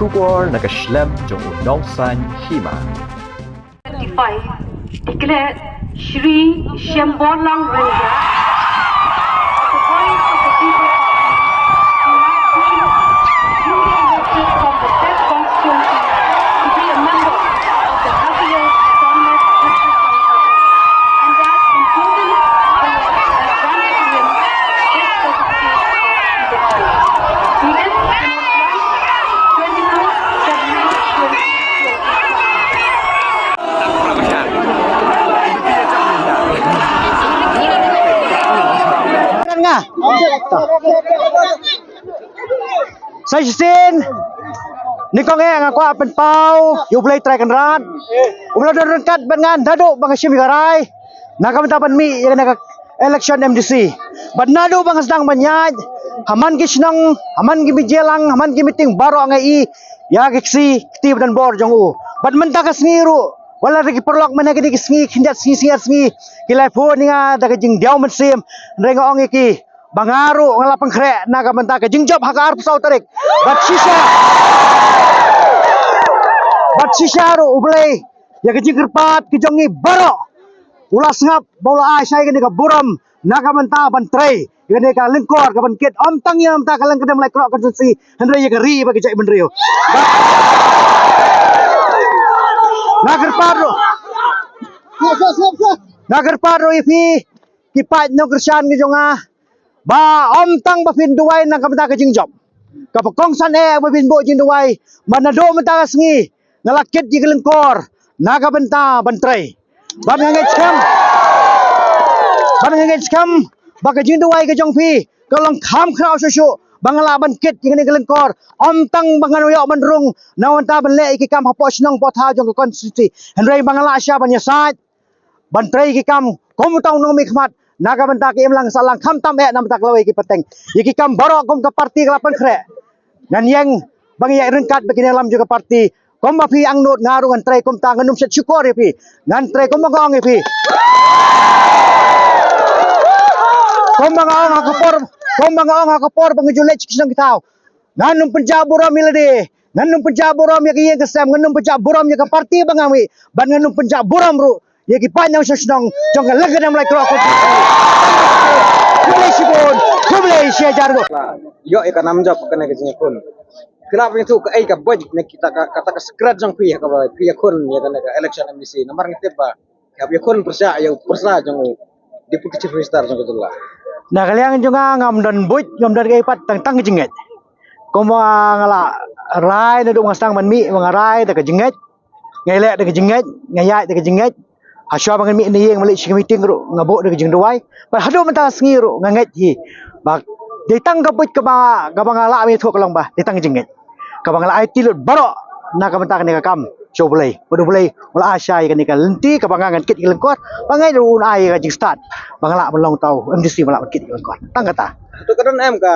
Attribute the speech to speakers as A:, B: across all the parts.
A: Shubor nakaslem jong unongsan hima.
B: 25 declare Shri Shyamborlang Ranga the voice of the people who have been duly elected from the said constituency to be a member of the Happier Autonomous District Council, and that in accordance with the granted to him this certificate of election. He is the most 22 February 2020.
C: Nga. Saya sin ni kong nga ko apen pau yu play try kan rat ulo don rengkat bengan dadu bang sim garai nakamtapan mi yang nak election MDC banado bang sedang banyaj haman kisnang haman gi bijelang haman gi meeting baro ngai ya giksi ti dan bor jong u ban mentakas ngiru wala lagi perlok mana gini kisngi kindat singi kilai phone nga daga jing diaw mensim renga ong iki bangaru ngalapang kre naga mentaka jing job haka arp sau tarik bat shisha ru ublay ya ke jing kerpat ke jongi baro ulas ngap bola ai sai gini ka buram naga menta ban tray gini ka lengkor ka ban kit om tang yam ta kalang kedam lai krok konstitusi hendra ya ke ri bagi jai benrio Nagar Paro ifi kipat no kersan ke jonga ba om tang ba pin duai na kamta ke jing job ka kong san ba pin bo jing duai manado menta sngi ngalakit ji gelengkor naga benta bantrai ban ngai skam ba ke jing duai ke jong pi kalong kham khrau su bangala ban kit jing ni gelengkor om tang bangan yo bandrung nawanta ban le iki kam hapo snong potha jong ke konstitusi henrai bangala asya ban yasat bantrai iki kam komutang no mi khmat naga banta ke imlang salang kham tam nam tak lawe iki peteng iki kam borok kom ke parti kelapan kre dan yang bang ya rengkat begini lam juga parti kom ba pi ang not ngaru ngan trai kom tang num set syukur pi ngan trai kom bang ong pi kom bang ong akapor bang julet kisang kitau nganum penjaburam milade nganum penjaburam ya kiye kesam nganum penjaburam ya ke parti bang ami ban nganum penjaburam ru ya ki panjang sesnong jong ka lega nam lai krok ko kumle jar go
D: yo ikan namjap kena ke sini pun kenapa itu ke ai ka budget ne kita kata ka sekrat jang pi ka pi kun ya kan ka election MDC nomor ngite ba ya pi kun persa ya persa jang deputy chief minister jang itulah
C: na kaliang jonga ngam dan buj ngam dan kai pat tang tang jinget komo ngala rai na du ngasang man mi ngarai da ka jinget ngai le da ka jinget ngai da ka jinget hasya bangan mi ni yang malik meeting ru ngabok da ka jing duai pa hadu menta sngi ru nganget hi ba ditang ka buj ka ba ngala mi thok long ba ditang jinget ka ngala IT lut baro na ka menta ka ni ka kam show play bodo play wala asya ka ni ka lenti ka bangangan kit lengkot bangai ru ai ka jing start bangala belong tau MDC malak kit lengkot tang kata
D: itu kan em ka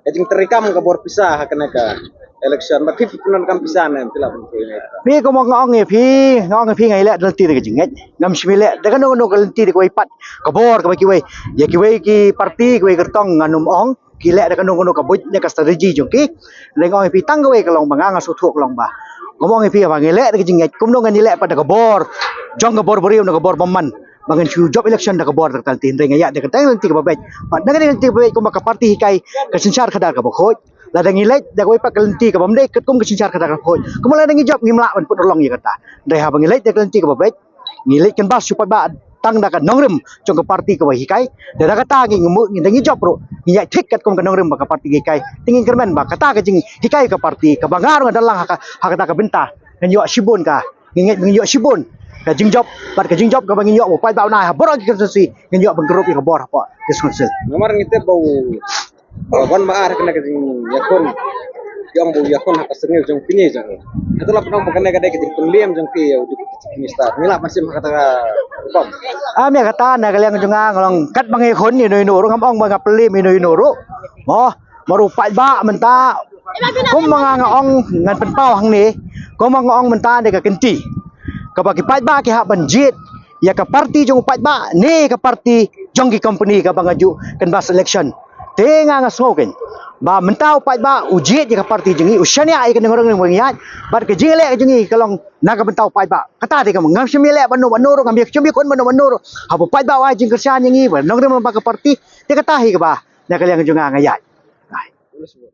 D: jing terikam ka bor pisah kena ka election ba fit punan kam pisah nem tila pun ini
C: pi ko mo ngong e pi ngai le lenti de jinget ngam simile de kan no lenti de ko ipat ka bor ka ki we ya ki we ki parti ko gertong nganum ong ki le de kan no ka buj ne ka strategi jong ki le ngong e pi tang ka we ka long ba nga su thuk long ba ngomong e pi ba ngai le de jinget kum no ngai le pa de ka bor jong ka bor boriu no ka bor paman bangan chu job election da ka bor da tin re ngai ya de ka tang lenti ka ba bet pa da lenti ba bet ko ma ka parti kai ka sinsar khadar ka ba khoj la dangi lek da koi pak lenti ka bamde ket kum kesincar kata khoi kumala dangi job ngimla ban put long ye kata dai ha bangi lek da lenti ka babet ngilek kan bas supaya ba tang da ka nongrem jong ka parti ka hikai da kata ngi ngemu ngi dangi job ro ngi thik ket kum ka nongrem ba ka parti hikai tingin kermen ba kata ka jing hikai ka parti ka bangar dalang ha kata ka benta ngi yo sibun ka ngi yo sibun ka jing job bat ka jing job ka bangi yo mo pai ba na ha boro ki konstitusi ngi yo bangrup ka bor apa diskonsil
D: nomor ngite bau wan maar kena ke yakon yang bu yakon hak sengil jong pini jang itulah penong kena ke de pengliam jong pi ya minister ngila masih kata kom
C: ya kata na kaliang jonga ngolong kat bangai khon ni noi no ro ngam ong ba pelim ni noi no ro mo maru pai ba menta kum manga ong ngan pen pau hang ni kum manga ong menta de ka kenti ka ba ki pai ba ki ha banjit ya ka parti jong pai ba ni ka parti jong ki company ka bangaju kan bas election tenga ngasokin ba mentau pai ba ujiet je ka parti jengi usyanya ai kan orang mengiat bat ke jele ke jengi kalong naga mentau pai ba kata de kam ngam semile banu banu ro ngam chumi kon banu banu ro ha pai ba wa jing kersan jengi ba nong dem ba ka parti te kata hi ka ba na kalian junga ngayat
D: Tulis mo.